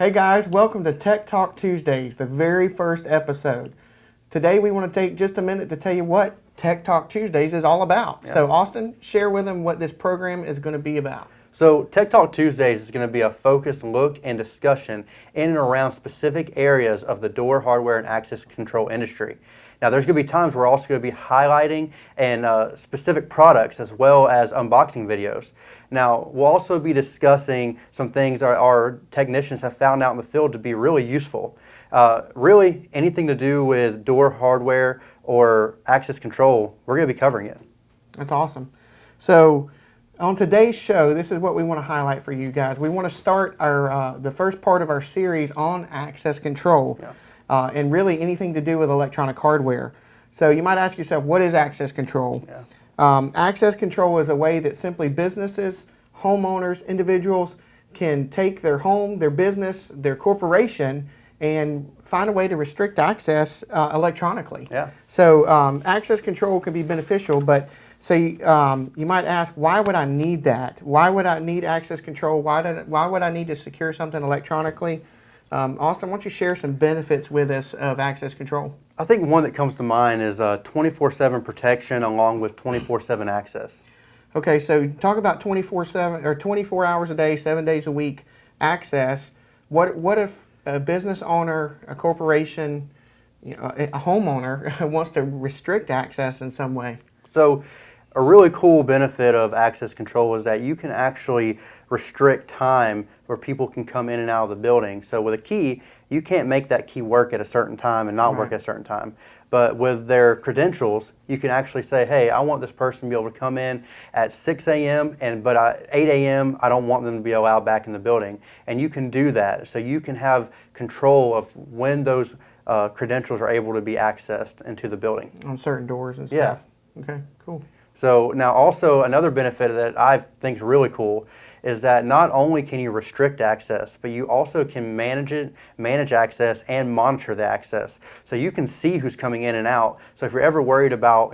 Hey guys, welcome to Tech Talk Tuesdays, the very first episode. Today we want to take just a minute to tell you what Tech Talk Tuesdays is all about. Yeah. So Austin, share with them what this program is going to be about. So Tech Talk Tuesdays is going to be a focused look and discussion in and around specific areas of the door hardware and access control industry. Now there's going to be times we're also going to be highlighting and specific products as well as unboxing videos. Now we'll also be discussing some things our technicians have found out in the field to be really useful. Really anything to do with door hardware or access control, we're going to be covering it. That's awesome. So on today's show, this is what we want to highlight for you guys. We want to start our the first part of our series on access control. Yeah. And really anything to do with electronic hardware. So you might ask yourself, what is access control? Yeah. Access control is a way that simply businesses, homeowners, individuals can take their home, their business, their corporation, and find a way to restrict access electronically. Yeah. So access control can be beneficial, but you might ask, why would I need that? Why would I need access control? Why would I need to secure something electronically? Austin, why don't you share some benefits with us of access control? I think one that comes to mind is 24/7 protection along with 24/7 access. Okay, so talk about 24/7 or 24 hours a day, 7 days a week access. What if a business owner, a corporation, a homeowner wants to restrict access in some way? So a really cool benefit of access control is that you can actually restrict time where people can come in and out of the building. So with a key, you can't make that key work at a certain time and not work at a certain time. But with their credentials, you can actually say, hey, I want this person to be able to come in at 6 a.m. but at 8 a.m. I don't want them to be allowed back in the building. And you can do that. So you can have control of when those credentials are able to be accessed into the building. On certain doors and stuff. Yeah. Okay, cool. So now also another benefit that I think is really cool is that not only can you restrict access, but you also can manage access and monitor the access. So you can see who's coming in and out. So if you're ever worried about,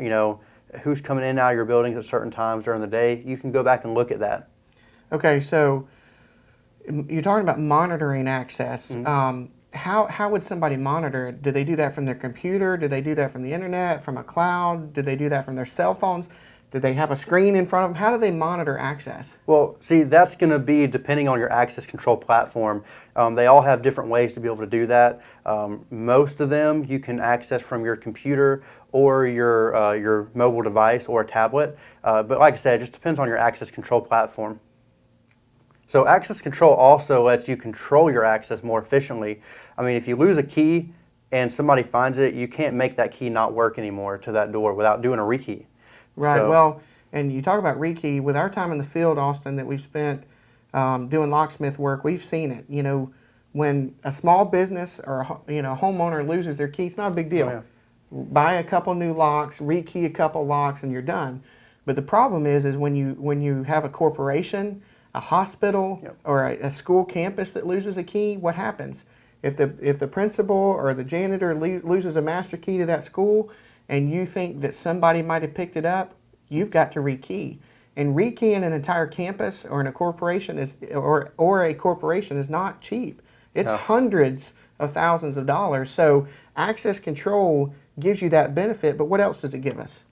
who's coming in and out of your buildings at certain times during the day, you can go back and look at that. Okay, so you're talking about monitoring access. Mm-hmm. How would somebody monitor it? Do they do that from their computer? Do they do that from the internet, from a cloud? Do they do that from their cell phones? Do they have a screen in front of them? How do they monitor access? Well, see, that's going to be depending on your access control platform. They all have different ways to be able to do that. Most of them you can access from your computer or your mobile device or a tablet. But like I said, it just depends on your access control platform. So access control also lets you control your access more efficiently. I mean, if you lose a key and somebody finds it, you can't make that key not work anymore to that door without doing a rekey. Right. So, well, and you talk about rekey. With our time in the field, Austin, that we've spent doing locksmith work, we've seen it. When a small business or a homeowner loses their key, it's not a big deal. Oh, yeah. Buy a couple new locks, rekey a couple locks, and you're done. But the problem is when you have a corporation, a hospital, Yep. or a school campus that loses a key, what happens? If the principal or the janitor loses a master key to that school, and you think that somebody might have picked it up, you've got to rekey. And rekeying an entire campus or in a corporation or a corporation is not cheap. It's hundreds of thousands of dollars. So access control gives you that benefit, but what else does it give us?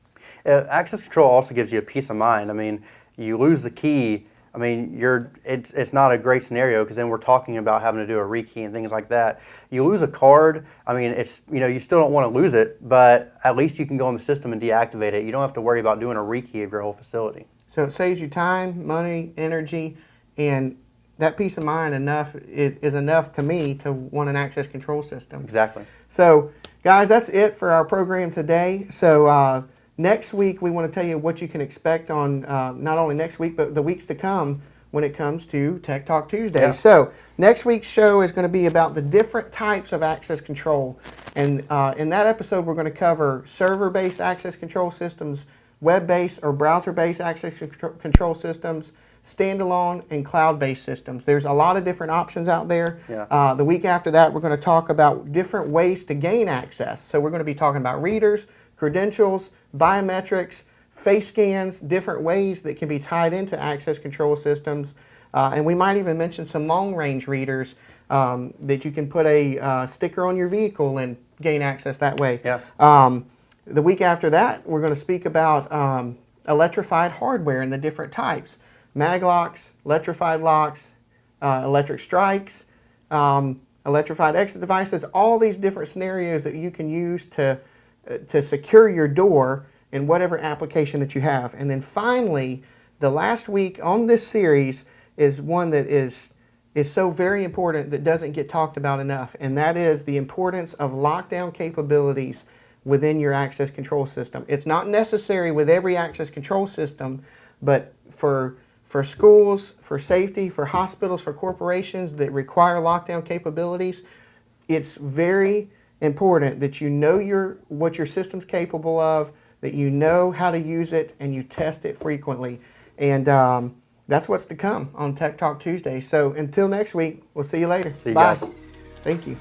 Access control also gives you a peace of mind. I mean, you lose the key. I mean, it's not a great scenario because then we're talking about having to do a rekey and things like that. You lose a card. I mean, you still don't want to lose it, but at least you can go in the system and deactivate it. You don't have to worry about doing a rekey of your whole facility. So it saves you time, money, energy, and that peace of mind is enough to me to want an access control system. Exactly. So, guys, that's it for our program today. So. Next week, we want to tell you what you can expect on not only next week, but the weeks to come when it comes to Tech Talk Tuesday. Yeah. So next week's show is going to be about the different types of access control. And in that episode, we're going to cover server-based access control systems, web-based or browser-based access control systems, standalone and cloud-based systems. There's a lot of different options out there. Yeah. The week after that, we're going to talk about different ways to gain access. So we're going to be talking about readers, credentials, biometrics, face scans, different ways that can be tied into access control systems. And we might even mention some long-range readers that you can put a sticker on your vehicle and gain access that way. Yeah. The week after that, we're going to speak about electrified hardware and the different types. Mag locks, electrified locks, electric strikes, electrified exit devices, all these different scenarios that you can use to secure your door in whatever application that you have. And then finally, the last week on this series is one that is so very important that doesn't get talked about enough, and that is the importance of lockdown capabilities within your access control system. It's not necessary with every access control system, but for schools, for safety, for hospitals, for corporations that require lockdown capabilities, it's very important that you know what your system's capable of, that you know how to use it, and you test it frequently. And that's what's to come on Tech Talk Tuesday. So until next week, we'll see you later. See you Bye. guys. Thank you.